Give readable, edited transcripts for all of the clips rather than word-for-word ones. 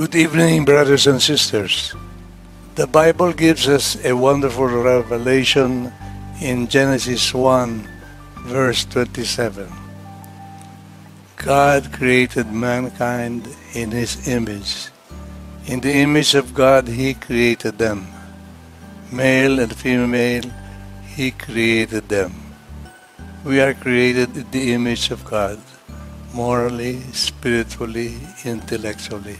Good evening, brothers and sisters. The Bible gives us a wonderful revelation in Genesis 1, verse 27. God created mankind in His image. In the image of God, He created them. Male and female, He created them. We are created in the image of God, morally, spiritually, intellectually.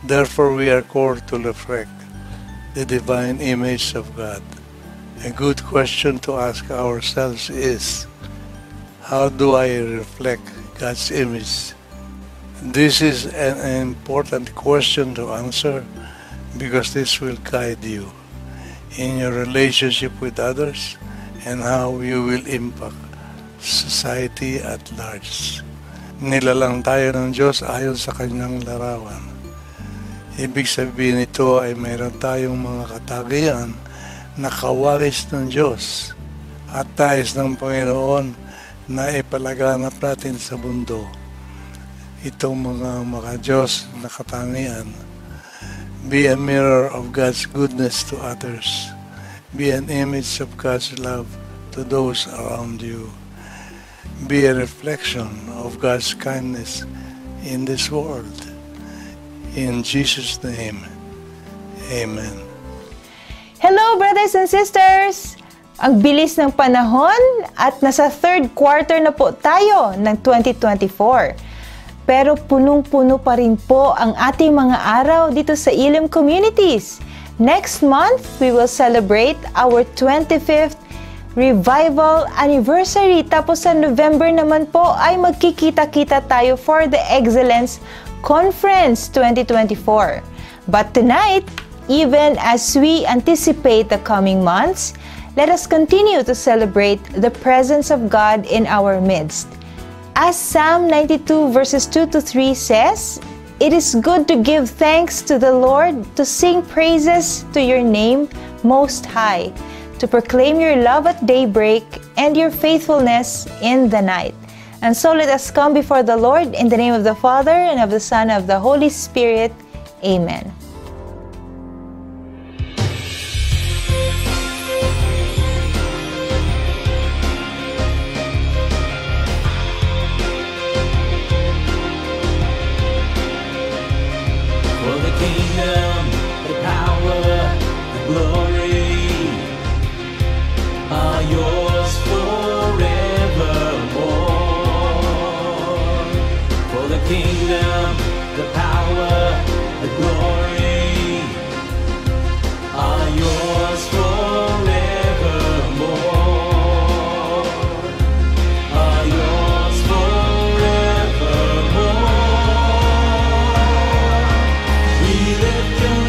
Therefore, we are called to reflect the divine image of God. A good question to ask ourselves is, how do I reflect God's image? This is an important question to answer because this will guide you in your relationship with others and how you will impact society at large. Nilalang tayo ng Diyos ayon sa Kanyang larawan. Ibig sabihin nito ay mayroon tayong mga katagian na kawalis ng Diyos at tais ng Panginoon na ipalaganap natin sa mundo. Itong mga Diyos na katangian. Be a mirror of God's goodness to others. Be an image of God's love to those around you. Be a reflection of God's kindness in this world. In Jesus' name, Amen. Hello, brothers and sisters! Ang bilis ng panahon at nasa third quarter na po tayo ng 2024. Pero punong-puno pa rin po ang ating mga araw dito sa Elim Communities. Next month, we will celebrate our 25th Revival Anniversary. Tapos sa November naman po ay magkikita-kita tayo for the Excellence Conference 2024. But tonight, even as we anticipate the coming months, let us continue to celebrate the presence of God in our midst. As Psalm 92 verses 2-3 says, "It is good to give thanks to the Lord, to sing praises to your name most high, to proclaim your love at daybreak and your faithfulness in the night." And so let us come before the Lord in the name of the Father, and of the Son, and of the Holy Spirit. Amen. For the kingdom, the power, the glory are yours forevermore. For the kingdom, the power, the glory are yours forevermore. Are yours forevermore. We lift your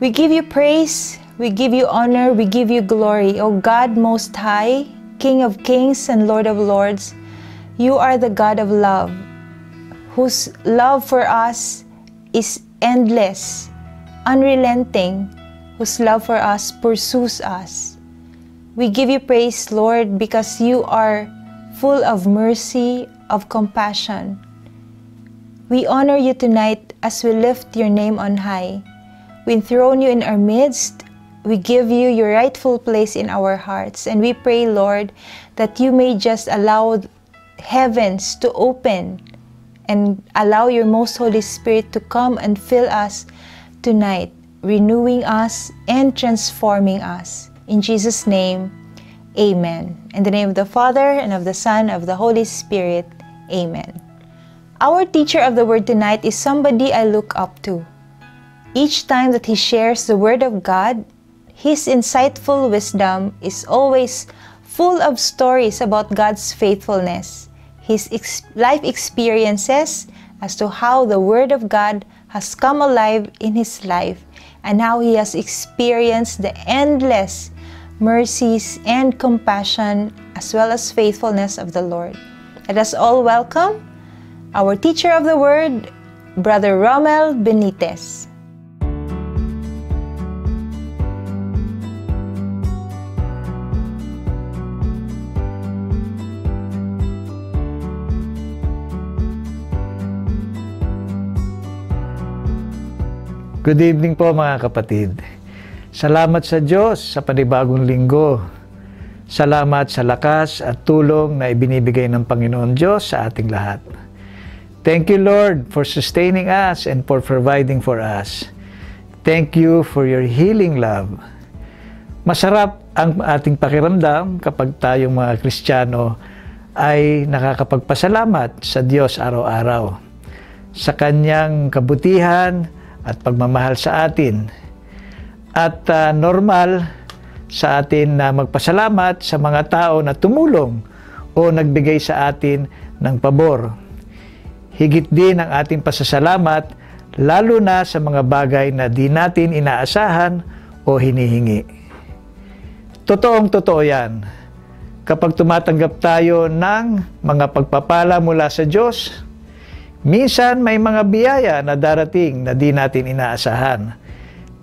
We give you praise, we give you honor, we give you glory. O God Most High, King of Kings and Lord of Lords, you are the God of love, whose love for us is endless, unrelenting, whose love for us pursues us. We give you praise, Lord, because you are full of mercy, of compassion. We honor you tonight as we lift your name on high. We enthrone you in our midst. We give you your rightful place in our hearts. And we pray, Lord, that you may just allow heavens to open and allow your most Holy Spirit to come and fill us tonight, renewing us and transforming us. In Jesus' name, amen. In the name of the Father, and of the Son, and of the Holy Spirit, amen. Our teacher of the Word tonight is somebody I look up to. Each time that he shares the Word of God, his insightful wisdom is always full of stories about God's faithfulness, his life experiences as to how the Word of God has come alive in his life, and how he has experienced the endless mercies and compassion as well as faithfulness of the Lord. Let us all welcome our teacher of the Word, Brother Romel Benitez. Good evening po mga kapatid. Salamat sa Diyos sa panibagong linggo. Salamat sa lakas at tulong na ibinibigay ng Panginoon Diyos sa ating lahat. Thank you, Lord, for sustaining us and for providing for us. Thank you for your healing love. Masarap ang ating pakiramdam kapag tayong mga Kristiyano ay nakakapagpasalamat sa Diyos araw-araw sa Kanyang kabutihan at pagmamahal sa atin. At normal sa atin na magpasalamat sa mga tao na tumulong o nagbigay sa atin ng pabor. Higit din ang ating pasasalamat lalo na sa mga bagay na di natin inaasahan o hinihingi. Totoong-totoo yan. Kapag tumatanggap tayo ng mga pagpapala mula sa Diyos, minsan may mga biyaya na darating na di natin inaasahan.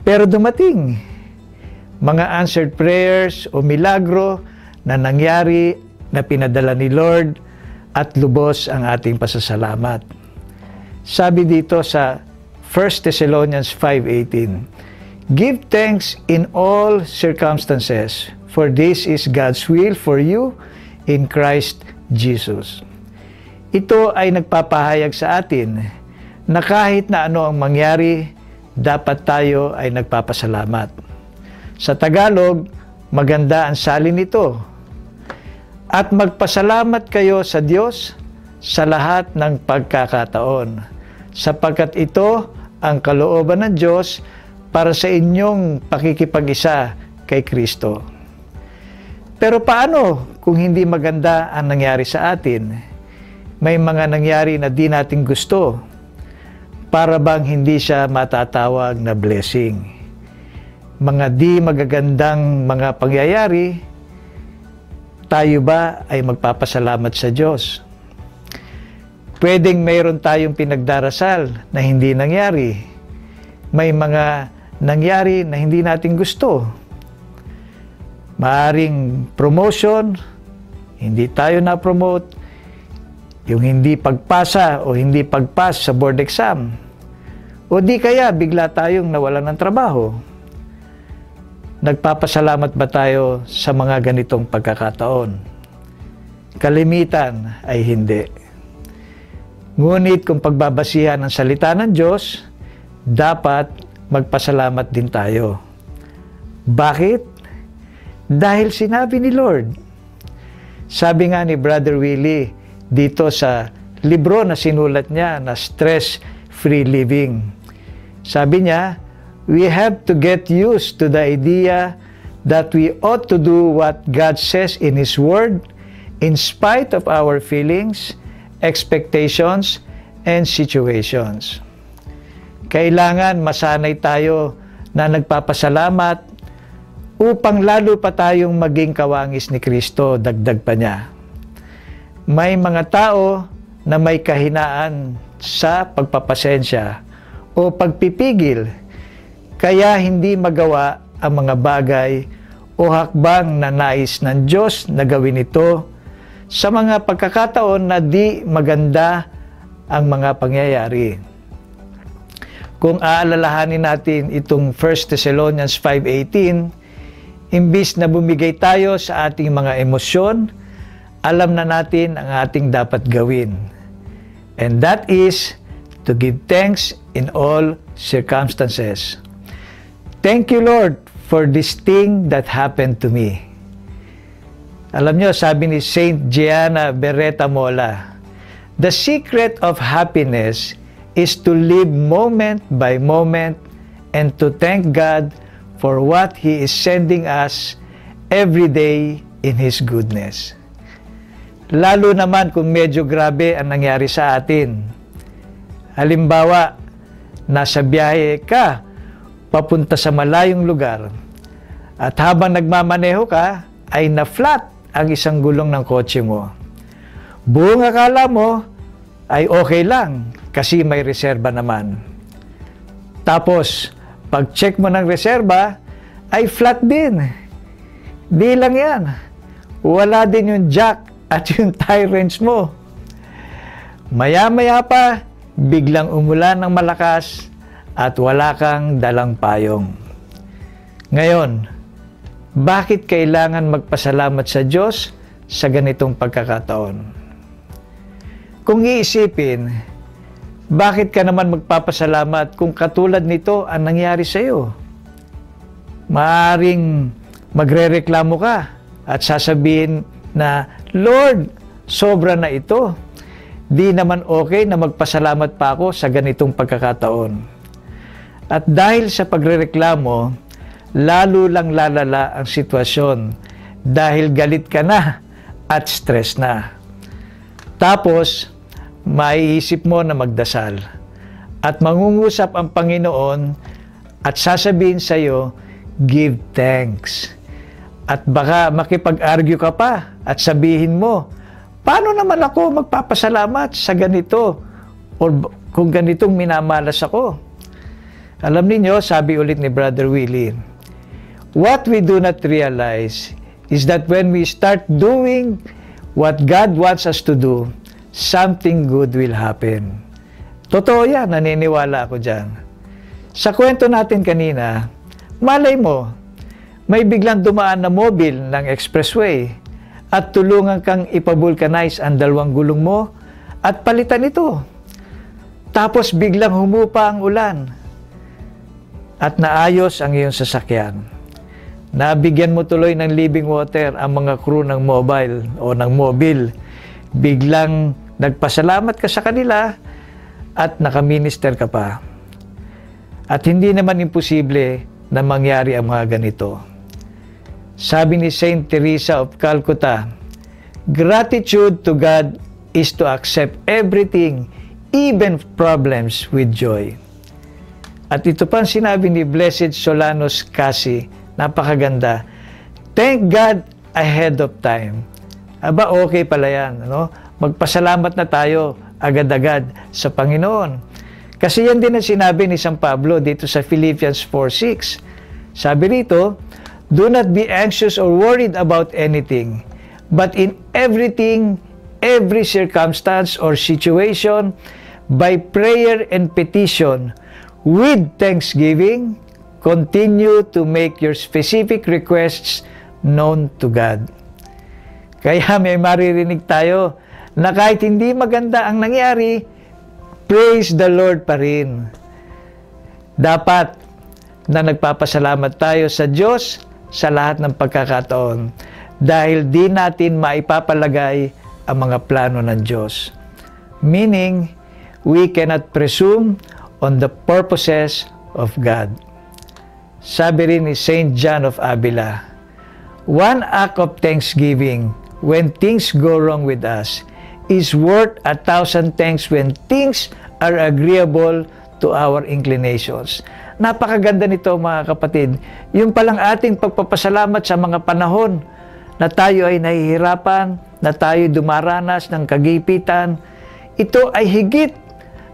Pero dumating mga answered prayers o milagro na nangyari na pinadala ni Lord at lubos ang ating pasasalamat. Sabi dito sa 1 Thessalonians 5:18, "Give thanks in all circumstances, for this is God's will for you in Christ Jesus." Ito ay nagpapahayag sa atin na kahit na ano ang mangyari, dapat tayo ay nagpapasalamat. Sa Tagalog, maganda ang salin nito. At magpasalamat kayo sa Diyos sa lahat ng pagkakataon, sapagkat ito ang kalooban ng Diyos para sa inyong pakikipag-isa kay Kristo. Pero paano kung hindi maganda ang nangyari sa atin? May mga nangyari na di natin gusto, para bang hindi siya matatawag na blessing. Mga di magagandang mga pangyayari, tayo ba ay magpapasalamat sa Diyos? Pwedeng mayroon tayong pinagdarasal na hindi nangyari. May mga nangyari na hindi natin gusto. Maaring promotion, hindi tayo na-promote. Yung hindi pagpasa o hindi pagpas sa board exam. O di kaya bigla tayong nawalan ng trabaho. Nagpapasalamat ba tayo sa mga ganitong pagkakataon? Kalimitan ay hindi. Ngunit kung pagbabasihan ang salita ng Diyos, dapat magpasalamat din tayo. Bakit? Dahil sinabi ni Lord. Sabi nga ni Brother Willie, dito sa libro na sinulat niya na Stress-Free Living. Sabi niya, we have to get used to the idea that we ought to do what God says in His Word in spite of our feelings, expectations, and situations. Kailangan masanay tayo na nagpapasalamat upang lalo pa tayong maging kawangis ni Kristo, dagdag pa niya. May mga tao na may kahinaan sa pagpapasensya o pagpipigil, kaya hindi magawa ang mga bagay o hakbang na nais ng Diyos na gawin ito sa mga pagkakataon na di maganda ang mga pangyayari. Kung aalalahanin natin itong 1 Thessalonians 5:18, imbis na bumigay tayo sa ating mga emosyon, alam na natin ang ating dapat gawin. And that is to give thanks in all circumstances. Thank you, Lord, for this thing that happened to me. Alam nyo, sabi ni Saint Gianna Beretta Molla, the secret of happiness is to live moment by moment and to thank God for what He is sending us every day in His goodness. Lalo naman kung medyo grabe ang nangyari sa atin. Halimbawa, nasa biyahe ka papunta sa malayong lugar at habang nagmamaneho ka ay na-flat ang isang gulong ng kotse mo. Buong akala mo ay okay lang kasi may reserba naman. Tapos, pag-check mo ng reserba ay flat din. Di lang yan. Wala din yung jack at yung tire wrench mo. Maya-maya pa, biglang umulan ng malakas at wala kang dalang payong. Ngayon, bakit kailangan magpasalamat sa Diyos sa ganitong pagkakataon? Kung iisipin, bakit ka naman magpapasalamat kung katulad nito ang nangyari sa iyo? Maaring magrereklamo ka at sasabihin na, Lord, sobra na ito. Di naman okay na magpasalamat pa ako sa ganitong pagkakataon. At dahil sa pagrereklamo, lalo lang lalala ang sitwasyon dahil galit ka na at stress na. Tapos, maiisip mo na magdasal at mangungusap ang Panginoon at sasabihin sa iyo, give thanks. At baka makipag-argue ka pa at sabihin mo, paano naman ako magpapasalamat sa ganito o kung ganitong minamalas ako? Alam niyo, sabi ulit ni Brother Willie, what we do not realize is that when we start doing what God wants us to do, something good will happen. Totoo yan, naniniwala ako dyan. Sa kwento natin kanina, malay mo, may biglang dumaan na mobile ng expressway at tulungan kang ipavulcanize ang dalawang gulong mo at palitan ito. Tapos biglang humupa ang ulan at naayos ang iyong sasakyan. Nabigyan mo tuloy ng living water ang mga crew ng mobile o ng mobile. Biglang nagpasalamat ka sa kanila at nakaminister ka pa. At hindi naman imposible na mangyari ang mga ganito. Sabi ni Saint Teresa of Calcutta, gratitude to God is to accept everything, even problems, with joy. At ito pa sinabi ni Blessed Solanus Casi, napakaganda, thank God ahead of time. Aba, okay pala yan. Ano? Magpasalamat na tayo agad-agad sa Panginoon. Kasi yan din ang sinabi ni San Pablo dito sa Philippians 4:6. Sabi rito, do not be anxious or worried about anything, but in everything, every circumstance or situation, by prayer and petition, with thanksgiving, continue to make your specific requests known to God. Kaya may maririnig tayo na kahit hindi maganda ang nangyari, praise the Lord pa rin. Dapat na nagpapasalamat tayo sa Diyos sa lahat ng pagkakataon dahil di natin maipapalagay ang mga plano ng Diyos. Meaning, we cannot presume on the purposes of God. Sabi rin ni Saint John of Avila, one act of thanksgiving when things go wrong with us is worth 1,000 thanks when things are agreeable to our inclinations. napakaganda nito mga kapatid. Yung palang ating pagpapasalamat sa mga panahon na tayo ay nahihirapan, na tayo dumaranas ng kagipitan, ito ay higit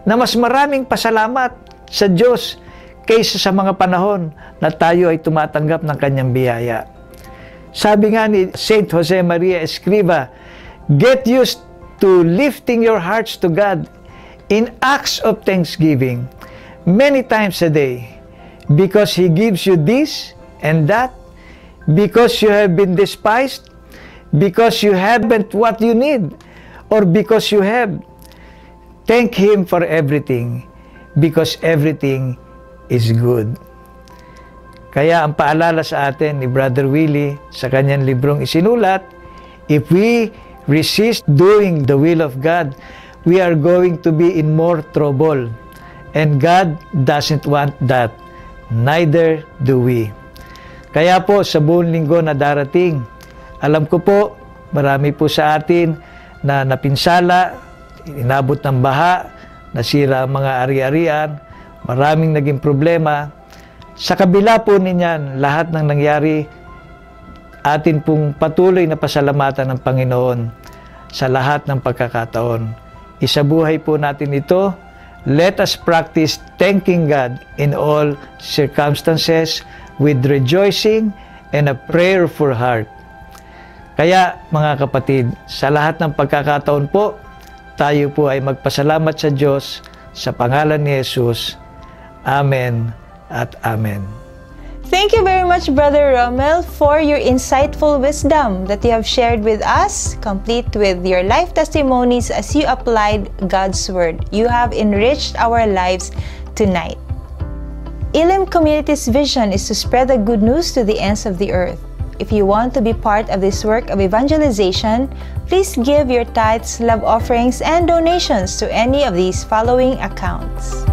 na mas maraming pasalamat sa Diyos kaysa sa mga panahon na tayo ay tumatanggap ng Kanyang biyaya. Sabi nga ni Saint Jose Maria Escriva, get used to lifting your hearts to God in acts of thanksgiving many times a day, because He gives you this and that, because you have been despised, because you haven't what you need, or because you have. Thank Him for everything, because everything is good. Kaya ang paalala sa atin ni Brother Willie sa kanyang librong isinulat, if we resist doing the will of God, we are going to be in more trouble. And God doesn't want that. Neither do we. Kaya po sa buong linggo na darating, alam ko po, marami po sa atin na napinsala, inabot ng baha, nasira ang mga ari-arian, maraming naging problema. Sa kabila po ninyan, lahat ng nangyari, atin pong patuloy na pasalamatan ng Panginoon sa lahat ng pagkakataon. Isabuhay po natin ito. Let us practice thanking God in all circumstances with rejoicing and a prayerful heart. Kaya mga kapatid, sa lahat ng pagkakataon po, tayo po ay magpasalamat sa Diyos sa pangalan ni Jesus. Amen at Amen. Thank you very much, Brother Romel, for your insightful wisdom that you have shared with us, complete with your life testimonies as you applied God's Word. You have enriched our lives tonight. Elim Community's vision is to spread the good news to the ends of the earth. If you want to be part of this work of evangelization, please give your tithes, love offerings, and donations to any of these following accounts.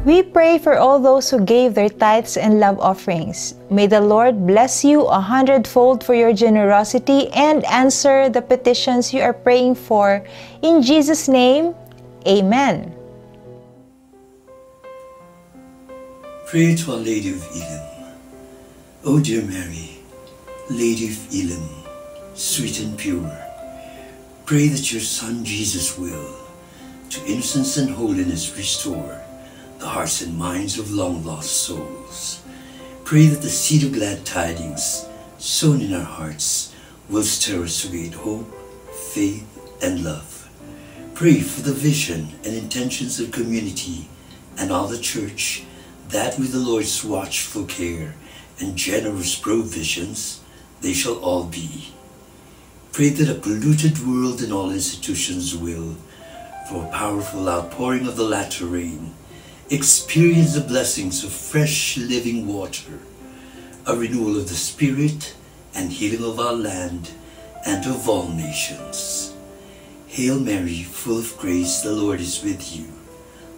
We pray for all those who gave their tithes and love offerings. May the Lord bless you 100-fold for your generosity and answer the petitions you are praying for. In Jesus' name, Amen. Pray to Our Lady of Elim. O dear Mary, Lady of Elim, sweet and pure, pray that your Son Jesus will, to innocence and holiness restore the hearts and minds of long-lost souls. Pray that the seed of glad tidings sown in our hearts will stir us with hope, faith, and love. Pray for the vision and intentions of community and all the Church, that with the Lord's watchful care and generous provisions they shall all be. Pray that a polluted world and all institutions will, for a powerful outpouring of the latter rain, experience the blessings of fresh living water, a renewal of the Spirit and healing of our land and of all nations. Hail Mary, full of grace, the Lord is with you.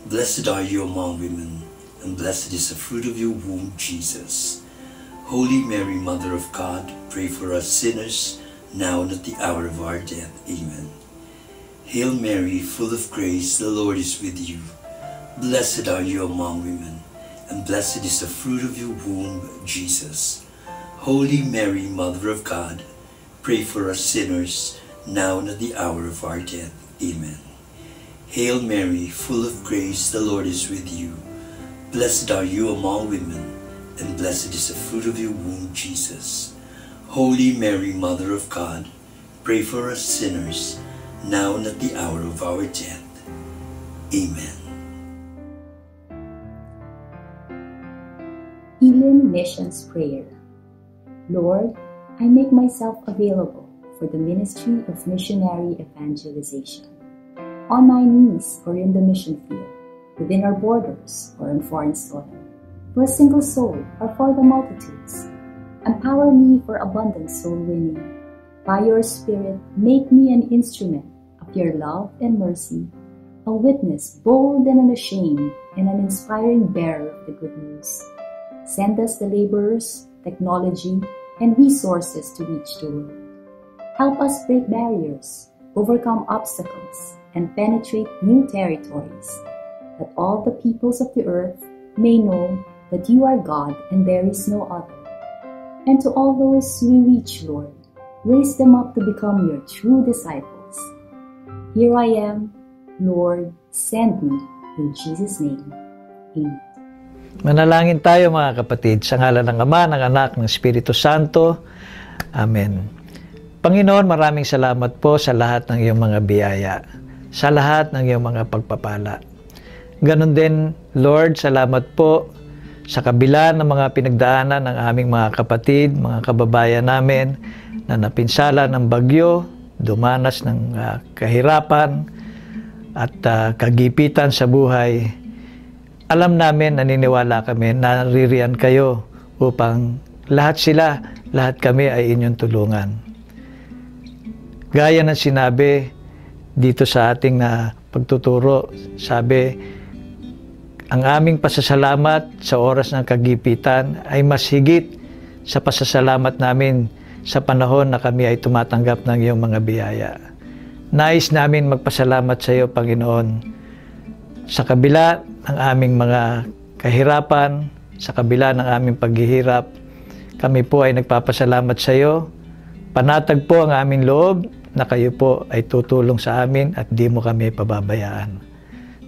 Blessed are you among women, and blessed is the fruit of your womb, Jesus. Holy Mary, Mother of God, pray for us sinners, now and at the hour of our death. Amen. Hail Mary, full of grace, the Lord is with you. Blessed are you among women, and blessed is the fruit of your womb, Jesus. Holy Mary, Mother of God, pray for us sinners, now and at the hour of our death. Amen. Hail Mary, full of grace, the Lord is with you. Blessed are you among women, and blessed is the fruit of your womb, Jesus. Holy Mary, Mother of God, pray for us sinners, now and at the hour of our death. Amen. Elim Missions Prayer. Lord, I make myself available for the ministry of missionary evangelization. On my knees or in the mission field, within our borders or on foreign soil, for a single soul or for the multitudes. Empower me for abundant soul winning. By your Spirit, make me an instrument of your love and mercy, a witness bold and unashamed, and an inspiring bearer of the good news. Send us the laborers, technology, and resources to reach the world. Help us break barriers, overcome obstacles, and penetrate new territories, that all the peoples of the earth may know that you are God and there is no other. And to all those we reach, Lord, raise them up to become your true disciples. Here I am, Lord, send me. In Jesus' name, Amen. Manalangin tayo mga kapatid, sa ngalan ng Ama, ng Anak, ng Espiritu Santo. Amen. Panginoon, maraming salamat po sa lahat ng iyong mga biyaya, sa lahat ng iyong mga pagpapala. Ganon din, Lord, salamat po sa kabila ng mga pinagdaanan ng aming mga kapatid, mga kababayan namin na napinsala ng bagyo, dumanas ng kahirapan at kagipitan sa buhay. Alam namin, naniniwala kami, naririyan kayo upang lahat kami ay inyong tulungan. Gaya ng sinabi dito sa ating pagtuturo, sabi, ang aming pasasalamat sa oras ng kagipitan ay mas higit sa pasasalamat namin sa panahon na kami ay tumatanggap ng iyong mga biyaya. Nais namin magpasalamat sa iyo, Panginoon, sa kabila ng aming mga kahirapan, sa kabila ng aming paghihirap, kami po ay nagpapasalamat sa iyo. Panatag po ang aming loob na kayo po ay tutulong sa amin at di mo kami pababayaan.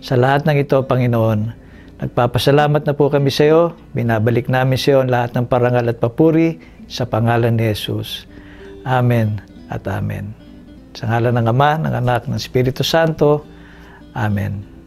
Sa lahat ng ito, Panginoon, nagpapasalamat na po kami sa iyo. Binabalik namin sa iyo ang lahat ng parangal at papuri sa pangalan ni Jesus. Amen at Amen. Sa ngalan ng Ama, ng Anak, ng Espiritu Santo. Amen.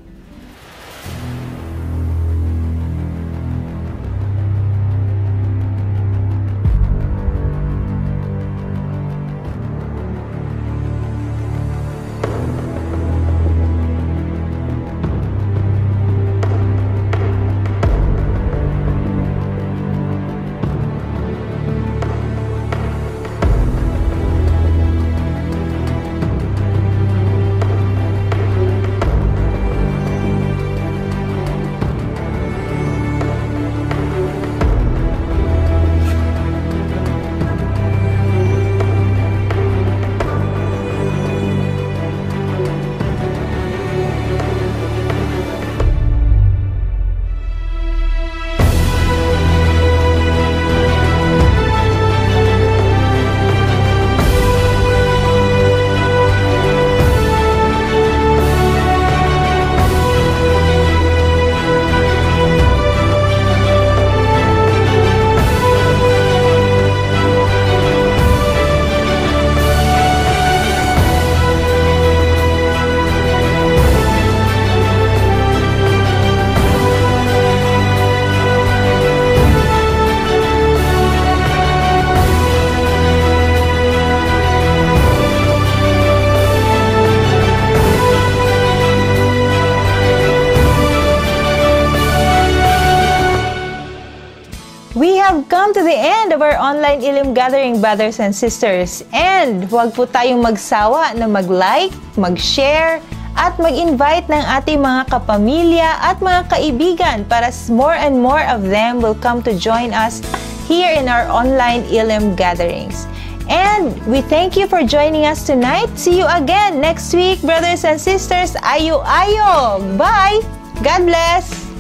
have come to the end of our online Elim Gathering, brothers and sisters. And huwag po tayong magsawa na mag-like, mag-share, at mag-invite ng ating mga kapamilya at mga kaibigan para more and more of them will come to join us here in our online Elim gatherings. And we thank you for joining us tonight. See you again next week, brothers and sisters. Ayo-ayo! Bye! God bless!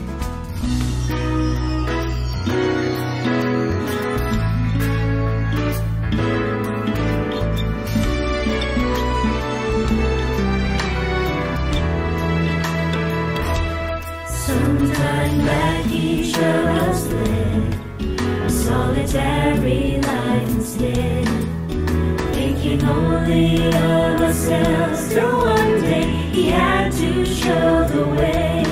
Sometime back each of us lived a solitary life instead, thinking only of ourselves till one day he had to show the way.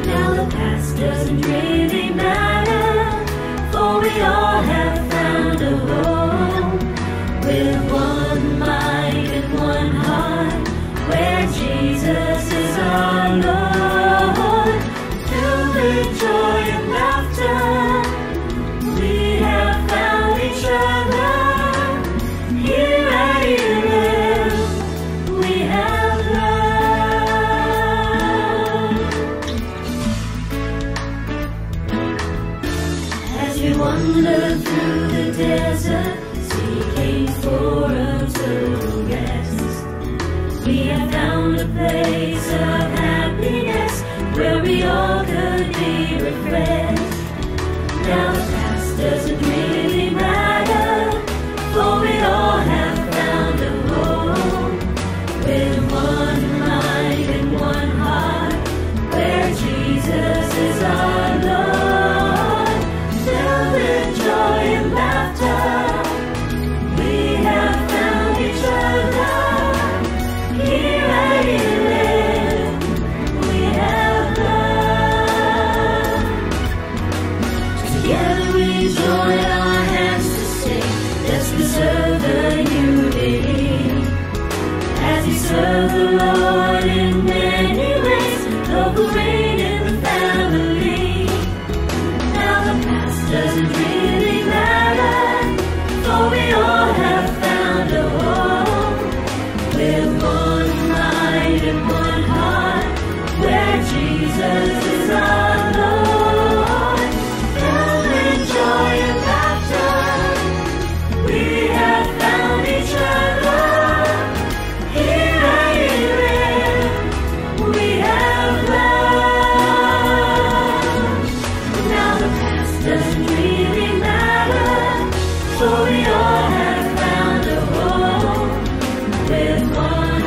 Now the past doesn't really matter, for we all have found a home with one mind and one heart, where Jesus is our Lord. Joy and laughter, we have found each other. Here at Elim, we have We have found a place of happiness where we all could be refreshed. Now the past doesn't really matter, for we all have found a home with one mind and one heart, where Jesus is our Lord. Filled with joy and laughter, we have found each other. Here at Elim, we have love. Together we join our hands to sing. Let's preserve the unity as we serve the Lord in many ways. Love will reign in the family. Now the past doesn't really matter, for we all have found a home with one mind and one heart, where Jesus is our Lord. Filled with joy and laughter, we have found each other. Here at Elim, we have love. Now the past doesn't really matter, for we all have found a home with one